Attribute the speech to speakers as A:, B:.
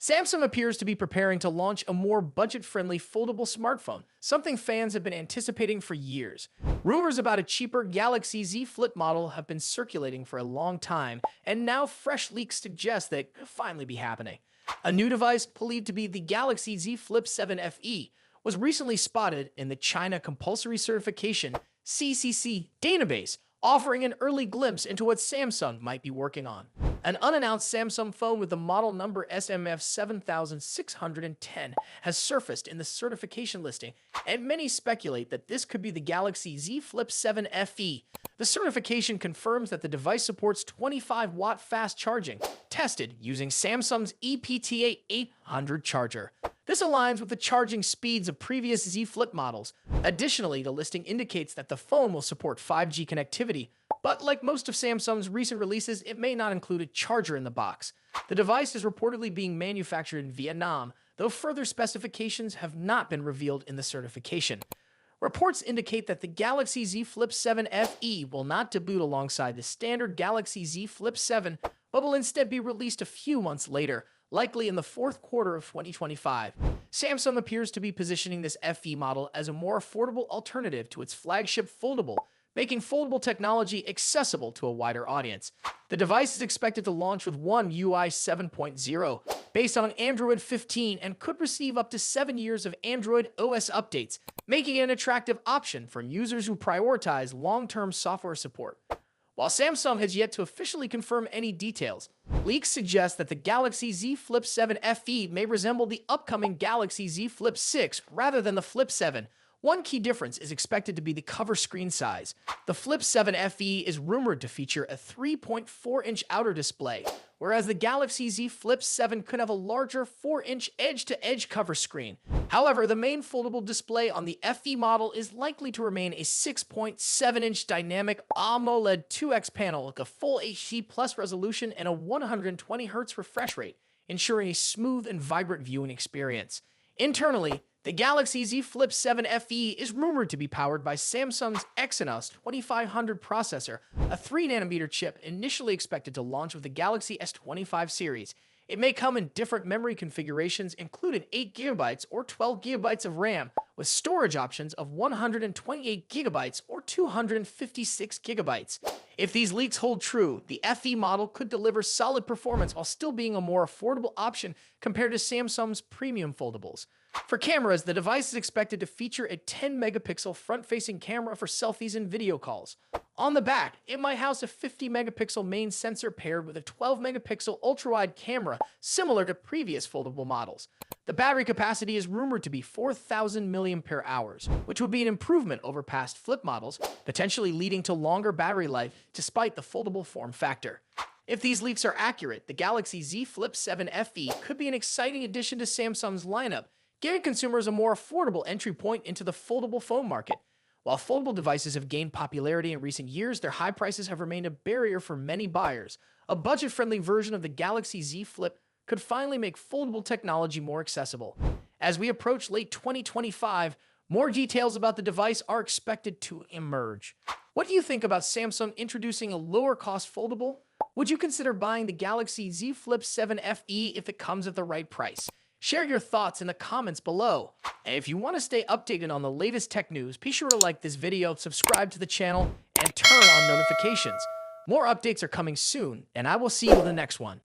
A: Samsung appears to be preparing to launch a more budget-friendly foldable smartphone, something fans have been anticipating for years. Rumors about a cheaper Galaxy Z Flip model have been circulating for a long time, and now fresh leaks suggest that it could finally be happening. A new device, believed to be the Galaxy Z Flip 7 FE, was recently spotted in the China Compulsory Certification (CCC) database, offering an early glimpse into what Samsung might be working on. An unannounced Samsung phone with the model number SMF 7610 has surfaced in the certification listing, and many speculate that this could be the Galaxy Z Flip 7 FE. The certification confirms that the device supports 25-watt fast charging, tested using Samsung's EPTA 800 charger. This aligns with the charging speeds of previous Z Flip models. Additionally, the listing indicates that the phone will support 5G connectivity, but like most of Samsung's recent releases, it may not include a charger in the box. The device is reportedly being manufactured in Vietnam, though further specifications have not been revealed in the certification. Reports indicate that the Galaxy Z Flip 7 FE will not debut alongside the standard Galaxy Z Flip 7, but will instead be released a few months later, likely in the fourth quarter of 2025. Samsung appears to be positioning this FE model as a more affordable alternative to its flagship Foldable, making foldable technology accessible to a wider audience. The device is expected to launch with One UI 7.0, based on Android 15, and could receive up to 7 years of Android OS updates, making it an attractive option for users who prioritize long-term software support. While Samsung has yet to officially confirm any details, leaks suggest that the Galaxy Z Flip 7 FE may resemble the upcoming Galaxy Z Flip 6 rather than the Flip 7. One key difference is expected to be the cover screen size. The Flip 7 FE is rumored to feature a 3.4-inch outer display, whereas the Galaxy Z Flip 7 could have a larger 4-inch edge-to-edge cover screen. However, the main foldable display on the FE model is likely to remain a 6.7-inch dynamic AMOLED 2X panel with a full HD Plus resolution and a 120Hz refresh rate, ensuring a smooth and vibrant viewing experience. Internally, the Galaxy Z Flip 7 FE is rumored to be powered by Samsung's Exynos 2500 processor, a 3nm chip initially expected to launch with the Galaxy S25 series. It may come in different memory configurations, including 8GB or 12GB of RAM, with storage options of 128GB or 256GB. If these leaks hold true, the FE model could deliver solid performance while still being a more affordable option compared to Samsung's premium foldables. For cameras, the device is expected to feature a 10-megapixel front-facing camera for selfies and video calls. On the back, it might house a 50-megapixel main sensor paired with a 12-megapixel ultra-wide camera, similar to previous foldable models. The battery capacity is rumored to be 4,000 mAh, which would be an improvement over past Flip models, potentially leading to longer battery life despite the foldable form factor. If these leaks are accurate, the Galaxy Z Flip 7 FE could be an exciting addition to Samsung's lineup, giving consumers a more affordable entry point into the foldable phone market. While foldable devices have gained popularity in recent years, their high prices have remained a barrier for many buyers. A budget-friendly version of the Galaxy Z Flip could finally make foldable technology more accessible. As we approach late 2025, more details about the device are expected to emerge. What do you think about Samsung introducing a lower-cost foldable? Would you consider buying the Galaxy Z Flip 7 FE if it comes at the right price? Share your thoughts in the comments below. And if you want to stay updated on the latest tech news, be sure to like this video, subscribe to the channel, and turn on notifications. More updates are coming soon, and I will see you in the next one.